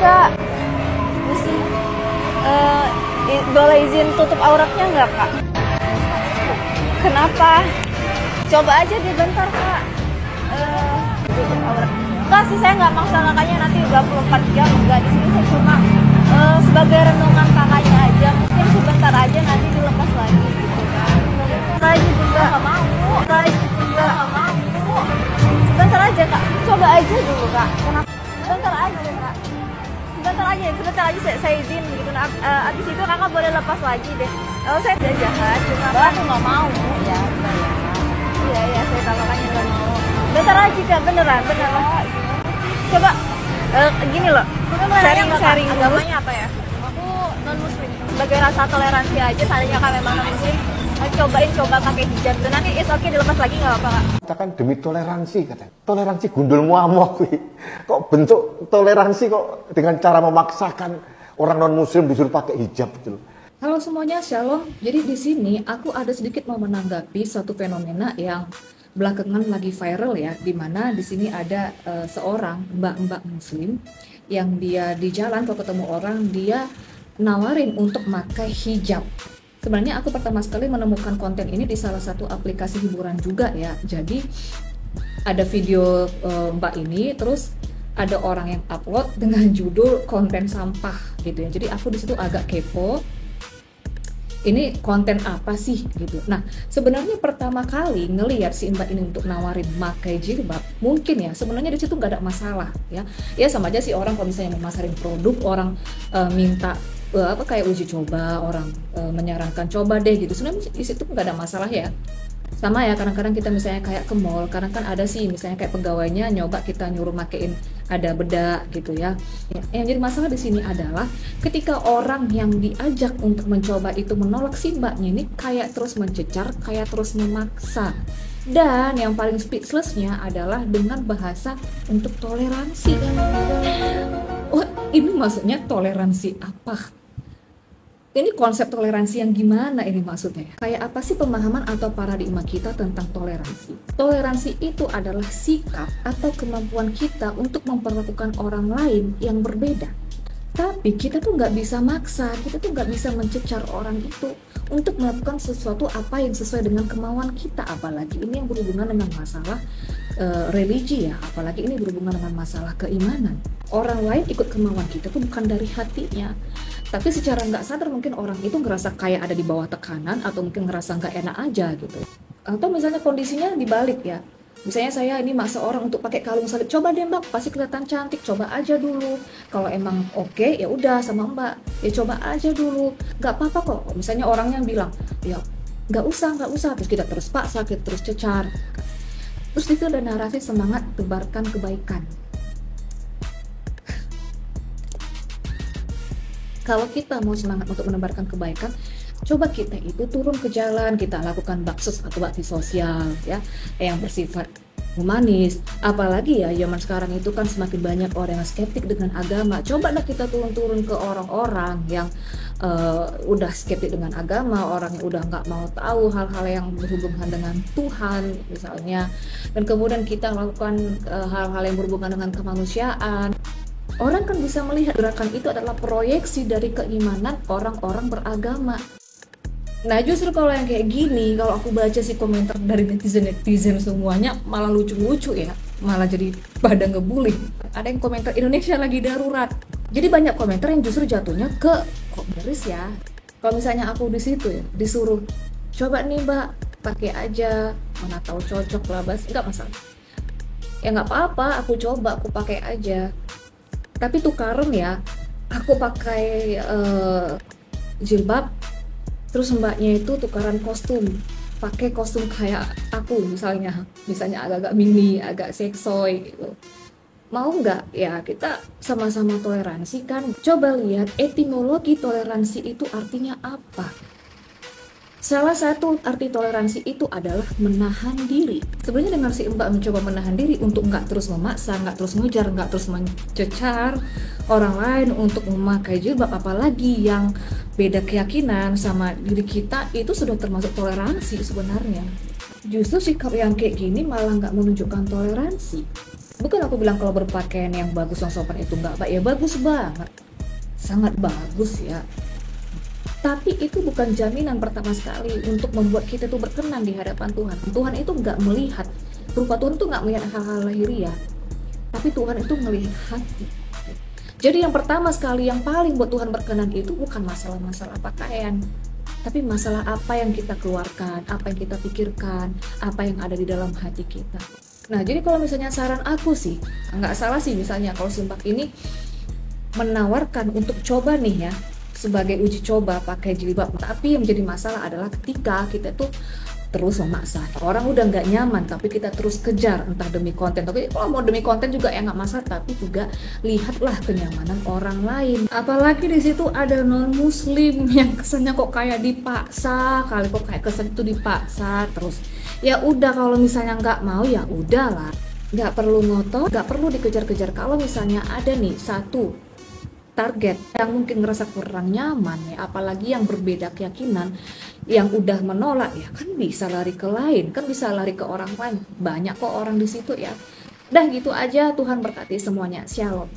Kak. Mesti boleh izin tutup auratnya nggak Kak? Kenapa? Coba aja deh bentar Kak. Tutup aurat. Enggak sih, saya nggak maksa kakaknya nanti 24 jam. Enggak, di sini saya cuma sebagai renungan kakaknya aja. Mungkin sebentar aja nanti dilepas lagi gitu kan. Saya juga nggak mau. Saya juga nggak mau. Sebentar aja Kak. Coba aja dulu Kak. Kenapa? Sebentar aja Kak. Sebentar aja saya izin gitu. Nah, abis itu kakak boleh lepas lagi deh. Saya udah jahat, cuma aku nggak mau. Ya, iya, saya tahu kakaknya nggak mau. Bentar aja Kak, beneran. Coba, gini loh, sharing. Agamanya apa ya? Aku non muslim. Sebagai rasa toleransi aja, seandainya kak memang non muslim, coba pakai hijab. Dan nanti oke dilepas lagi nggak apa-apa Kak? Katakan demi toleransi, katanya. Toleransi gundul muamok. Kok bentuk toleransi kok dengan cara memaksakan orang non muslim disuruh pakai hijab gitu. Halo semuanya, shalom. Jadi di sini aku ada sedikit mau menanggapi suatu fenomena yang belakangan lagi viral ya, di mana di sini ada seorang mbak-mbak muslim yang dia di jalan kalau ketemu orang dia nawarin untuk pakai hijab. Sebenarnya aku pertama sekali menemukan konten ini di salah satu aplikasi hiburan juga ya. Jadi ada video mbak ini, terus ada orang yang upload dengan judul konten sampah gitu ya. Jadi aku di situ agak kepo. Ini konten apa sih gitu. Nah, sebenarnya pertama kali ngelihat si mbak ini untuk nawarin pakai jilbab, mungkin ya sebenarnya di situ nggak ada masalah ya. Ya sama aja sih orang kalau misalnya memasarin produk, orang minta kayak uji coba, orang menyarankan coba deh gitu. Sebenarnya di situ nggak ada masalah ya. Sama ya, kadang-kadang kita misalnya kayak ke mall, kadang kan ada sih misalnya kayak pegawainya nyoba kita nyuruh makein ada bedak gitu ya. Yang jadi masalah di sini adalah ketika orang yang diajak untuk mencoba itu menolak, si mbaknya ini kayak terus mencecar, kayak terus memaksa. Dan yang paling speechlessnya adalah dengan bahasa untuk toleransi. Oh, ini maksudnya toleransi apa? Ini konsep toleransi yang gimana ini maksudnya? Kayak apa sih pemahaman atau paradigma kita tentang toleransi? Toleransi itu adalah sikap atau kemampuan kita untuk memperlakukan orang lain yang berbeda. Tapi kita tuh nggak bisa maksa, kita tuh nggak bisa mencecar orang itu untuk melakukan sesuatu apa yang sesuai dengan kemauan kita. Apalagi ini yang berhubungan dengan masalah religi ya, apalagi ini berhubungan dengan masalah keimanan. Orang lain ikut kemauan kita tuh bukan dari hatinya, tapi secara nggak sadar mungkin orang itu ngerasa kayak ada di bawah tekanan atau mungkin ngerasa nggak enak aja gitu. Atau misalnya kondisinya dibalik ya, misalnya saya ini maksa orang untuk pakai kalung salib, coba deh mbak, pasti kelihatan cantik, coba aja dulu. Kalau emang oke, ya udah sama mbak, ya coba aja dulu, nggak apa-apa kok. Misalnya orang yang bilang, ya nggak usah, terus kita terus paksa, kita terus cecar. Terus itu ada narasi semangat tebarkan kebaikan. Kalau kita mau semangat untuk menebarkan kebaikan, coba kita itu turun ke jalan, kita lakukan baksos atau bakti sosial ya, yang bersifat humanis. Apalagi ya zaman sekarang itu kan semakin banyak orang yang skeptik dengan agama. Cobalah kita turun-turun ke orang-orang yang udah skeptik dengan agama, orang yang udah nggak mau tahu hal-hal yang berhubungan dengan Tuhan misalnya, dan kemudian kita lakukan hal-hal yang berhubungan dengan kemanusiaan. Orang kan bisa melihat gerakan itu adalah proyeksi dari keimanan orang-orang beragama. Nah justru kalau yang kayak gini, kalau aku baca sih komentar dari netizen semuanya malah lucu-lucu ya, malah jadi pada ngebully. Ada yang komentar Indonesia lagi darurat. Jadi banyak komentar yang justru jatuhnya ke kok miris ya. Kalau misalnya aku di situ ya disuruh coba nih mbak pakai aja, mana tahu cocok lah, bas nggak masalah. Ya nggak apa-apa, aku coba, aku pakai aja. Tapi tukaran ya, aku pakai jilbab, terus mbaknya itu tukaran kostum, pakai kostum kayak aku misalnya agak-agak mini, agak seksoy gitu. Mau nggak? Ya kita sama-sama toleransi kan. Coba lihat etimologi toleransi itu artinya apa. Salah satu arti toleransi itu adalah menahan diri. Sebenarnya dengan si mbak mencoba menahan diri untuk nggak terus memaksa, nggak terus ngejar, nggak terus mencecar orang lain untuk memakai jilbab, apalagi yang beda keyakinan sama diri kita, itu sudah termasuk toleransi sebenarnya. Justru sikap yang kayak gini malah nggak menunjukkan toleransi. Bukan aku bilang kalau berpakaian yang bagus, yang sopan itu nggak baik, ya bagus banget, sangat bagus ya. Tapi itu bukan jaminan pertama sekali untuk membuat kita tuh berkenan di hadapan Tuhan. Tuhan itu nggak melihat, rupa Tuhan itu nggak melihat hal-hal lahiriah, tapi Tuhan itu melihat hati. Jadi yang pertama sekali yang paling buat Tuhan berkenan itu bukan masalah-masalah pakaian, tapi masalah apa yang kita keluarkan, apa yang kita pikirkan, apa yang ada di dalam hati kita. Nah, jadi kalau misalnya saran aku sih, nggak salah sih misalnya kalau Simpak ini menawarkan untuk coba nih ya, sebagai uji coba pakai jilbab. Tapi yang menjadi masalah adalah ketika kita tuh terus memaksa. Orang udah nggak nyaman, tapi kita terus kejar, entah demi konten. Tapi kalau mau demi konten juga ya nggak masalah, tapi juga lihatlah kenyamanan orang lain. Apalagi di situ ada non muslim yang kesannya kok kayak dipaksa, kali kok kayak kesan itu dipaksa terus. Ya udah, kalau misalnya nggak mau ya udahlah, nggak perlu ngotot, nggak perlu dikejar-kejar. Kalau misalnya ada nih satu target yang mungkin ngerasa kurang nyaman ya, apalagi yang berbeda keyakinan, yang udah menolak ya kan bisa lari ke lain, kan bisa lari ke orang lain, banyak kok orang di situ ya. Dah gitu aja, Tuhan berkati semuanya, shalom.